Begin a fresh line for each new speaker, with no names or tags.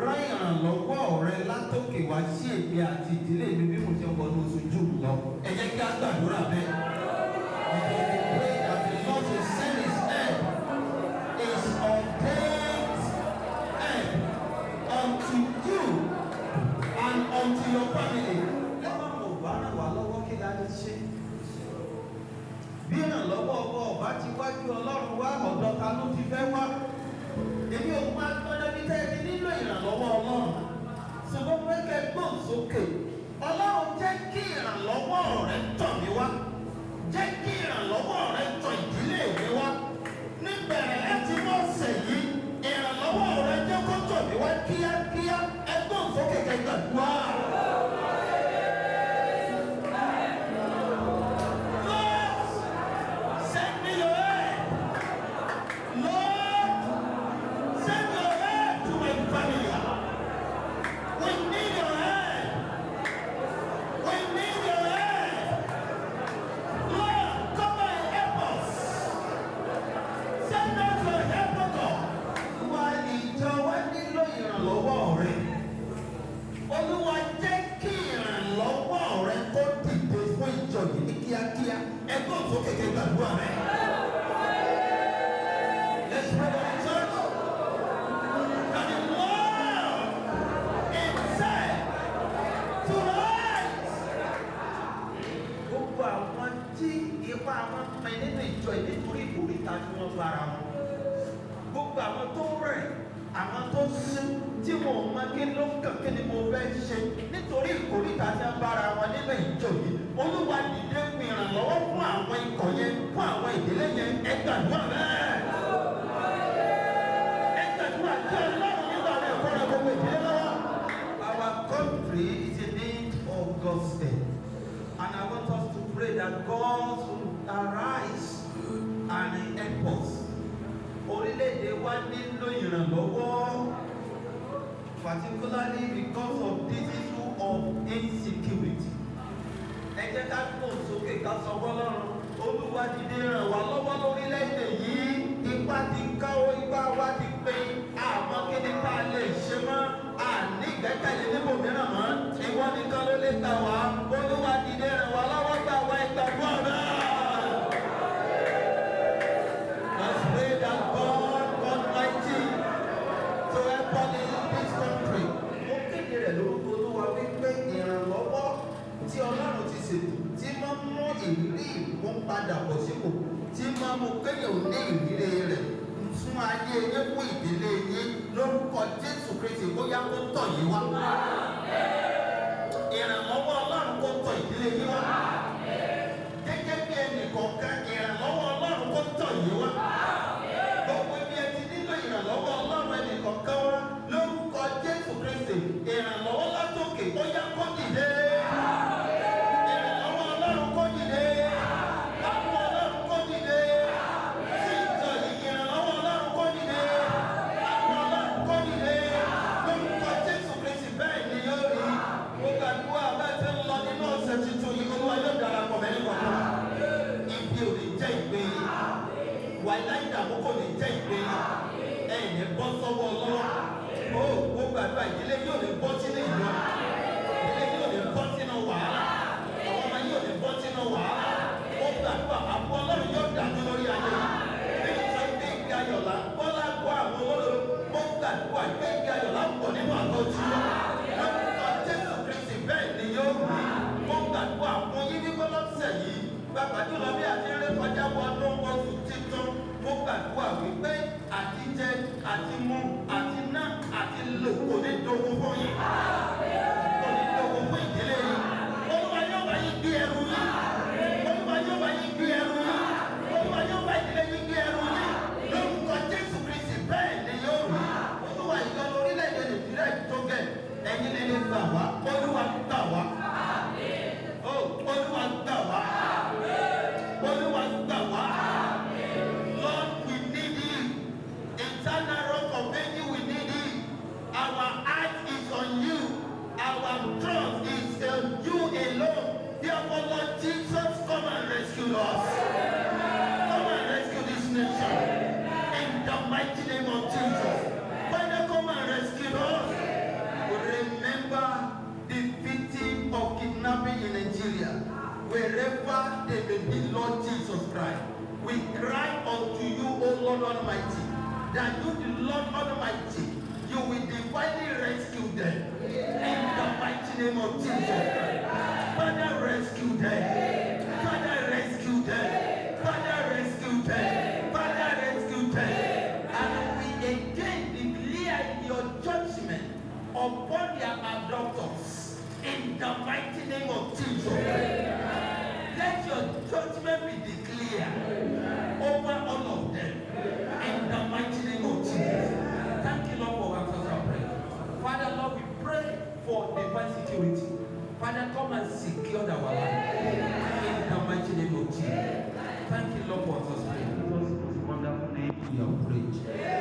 rán ìrànlọ́wọ́ rẹ látòkè wá sí èmi àti ìdílé mi bí mo ṣe ń wọnú oṣù jù lọ. Ẹ jẹ́ kí á gbàdúrà bẹ́ẹ̀. Pray that the Lord will send his help, his ordained help unto you and unto your family. Lọ́wọ́ mo bá ràn wá lọ́wọ́ kí la lè ṣe. Bí ìrànlọ́wọ́ ọkọ̀ ọ̀bá ti wájú Ọlọ́run wá ọ̀dọ̀ ta ló ti fẹ́ wá. Èmi ò máa gbọ́dọ̀ bí tẹ́ẹ̀mí nílò ìrànlọ́wọ́ Ọlọ́run. Ṣùgbọ́n pẹ́kẹ́ gbọ́n sókè. Ọlọ́run jẹ́ kí ìrànlọ́wọ́ rẹ tọ̀ mí wá. Jẹ́ kí ìrànlọ́wọ́ rẹ tọ̀ ìdílé mi wá. Níbẹ̀rẹ̀ láti lọ́sẹ̀ yìí, ìrànlọ́wọ́ rẹ jẹ́ kó tọ̀ mí wá kíákíá. Ẹ gbọ́n sókè kẹgbàdúrà. Olúwa jẹ́ kí ìrànlọ́wọ́ rẹ kó dìde fún ìjọ yìí ní kíákíá. Ẹgbẹ́ òtún kékeré gbàdúrà rẹ. Let's pray for the church. That the Lord himself to rise. Gbogbo àwọn tí ipa wọn pin nínú ìjọ yìí nítorí ìkórìíta tí wọ́n bára wọn. Gbogbo àwọn tó rẹ̀, àwọn tó sún tí wọn ò mọ kí ló kàn kí ni mo fẹ́ ṣe nítorí ìkórìíta tí wọ́n bára wọn nínú ìjọ yìí. Olúwa dìde fún ìrànlọ́wọ́ fún àwọn ikọ̀ yẹn, fún àwọn ìdílé yẹn. Ẹ gbàdúrà bẹ́ẹ̀. Ẹ gbàdúrà kí Ọlọ́run nígbà rẹ̀ fọ́nà gbogbo ìdílé lọ́wọ́. Our country is in need of God's help, and I want us to pray that God will arise and help us. Orílẹ̀-èdè wa nílò ìrànlọ́wọ́, particularly because of this issue of insecurity. Ẹ jẹ́ ká gbọ́n sókè ká sọ fọ́lọ́run, Olúwa dìde ràn wá lọ́wọ́ lórílẹ̀-èdè yìí. Ipá ti ká o, ipá wa ti pé àmọ́ kí ni ká lè ṣe mọ́. Àní ìgbẹ́kẹ̀lé níbòmíràn mọ́. Ìwọ nìkan ló lè gbà wá. Olúwa dìde ràn wá lọ́wọ́ gbà wá ìgbàgbọ́ náà. Let's pray that God Almighty to help us in this country. Mo kéde rẹ̀ lórúkọ Olúwa wípé ìrànlọ́wọ́ tí Ọlọ́run ti ṣètò tí máa ń mú ìrírí ìmúpadàbọ̀ sípò tí máa ń mú kéèyàn ní ìrírí rẹ̀ fún ayé yín fún ìdílé yín lórúkọ Jésù Kristi bóyá kó tọ̀ yín wá. Ìrànlọ́wọ́ Ọlọ́run kó tọ̀ ìdílé yín wá. Gẹ́gẹ́ bí ẹnìkọ̀ọ̀kan ìrànlọ́wọ́ Ọlọ́run kó tọ̀ yín wá. Gbogbo ibi ẹ ti nílò ìrànlọ́wọ́ Ọlọ́run ẹnìkọ̀ọ̀kan wá lórúkọ Jésù Kristi. Ìrànlọ́wọ́ látòkè ó yá kó dìde. Ìrànlọ́wọ́ Ọlọ́run kó dìde. Àwọn Ọlọ́run kó dìde. Sí ìjọ yìí ìrànlọ́wọ́ Ọlọ́run kó dìde. Àwọn Ọlọ́run kó dìde. Lórúkọ Jésù Kristi bẹ́ẹ̀ ni yóò rí. Mo gbàdúrà bẹ́ẹ̀ tí ń lọ nínú ọ̀sẹ̀ tuntun yìí Olúwa yóò darapọ̀ mẹ́rin kọ̀ọ̀kan. Ibi ò ní jẹ́ ìgbé yìí. Wàhálà ìdààmú kò ní jẹ́ ìgbé yìí. Ẹ̀yin ní bọ́ sọ́wọ́ lọ́wọ́. Ó mo gbàdúrà ìdílé yóò ní bọ́ sínú ìlú. Ìdílé yóò ní bọ́ sínú wàhálà. Àwọn ọmọ yóò ní bọ́ sínú wàhálà. Ó gbàdúrà àbọ̀ Ọlọ́run yóò dájú lórí ayé. Bí sọ pé ìgbé ayọ̀lá bọ́lá gbọ́ àwọn olóró. Mo gbàdúrà pé ìgbé ayọ̀lá pọ̀ nínú àgọ́jú. Lórúkọ Jésù Kristi bẹ́ẹ̀ ni yóò rí. Mo gbàdúrà fún yín wípé lọ́sẹ̀ yìí. Bàbá jùlọ bí a ti rí kọjá wọnú oṣù títún. Mo gbàdúrà wípé àti jẹ àti mu àti ná àti lò kò ní dogun fún yín. Kò ní dogun fún ìdílé yín. Olúwa yóò bá yín gbé ẹrù yín. Olúwa yóò bá yín gbé ẹrù yín. Olúwa yóò bá ìdílé yín gbé ẹrù yín. Lórúkọ Jésù Kristi bẹ́ẹ̀ ni yóò rí. Olúwa ìjọ orílẹ̀-èdè Nàìjíríà tó gẹ̀. Ẹ̀yin lè gbà wá. Olúwa gbà wá. Olúwa gbà wá. Olúwa gbà wá. Lord, we need you. Eternal rock of ages, we need you. Our that you, the Lord Almighty, you will divinely rescue them in the mighty name of Jesus. Father, rescue them. Father, rescue them. Father, rescue them. Father, rescue them. And we again declare your judgment upon their adopters in the mighty name of Jesus. Let your judgment be declared over all of them in the mighty name of Jesus. Thank you, Lord, for answers our prayer. Father, Lord, we pray for divine security. Father, come and secure our life in the mighty name of Jesus. Thank you, Lord, for answers prayer. In Jesus' most wonderful name we have prayed.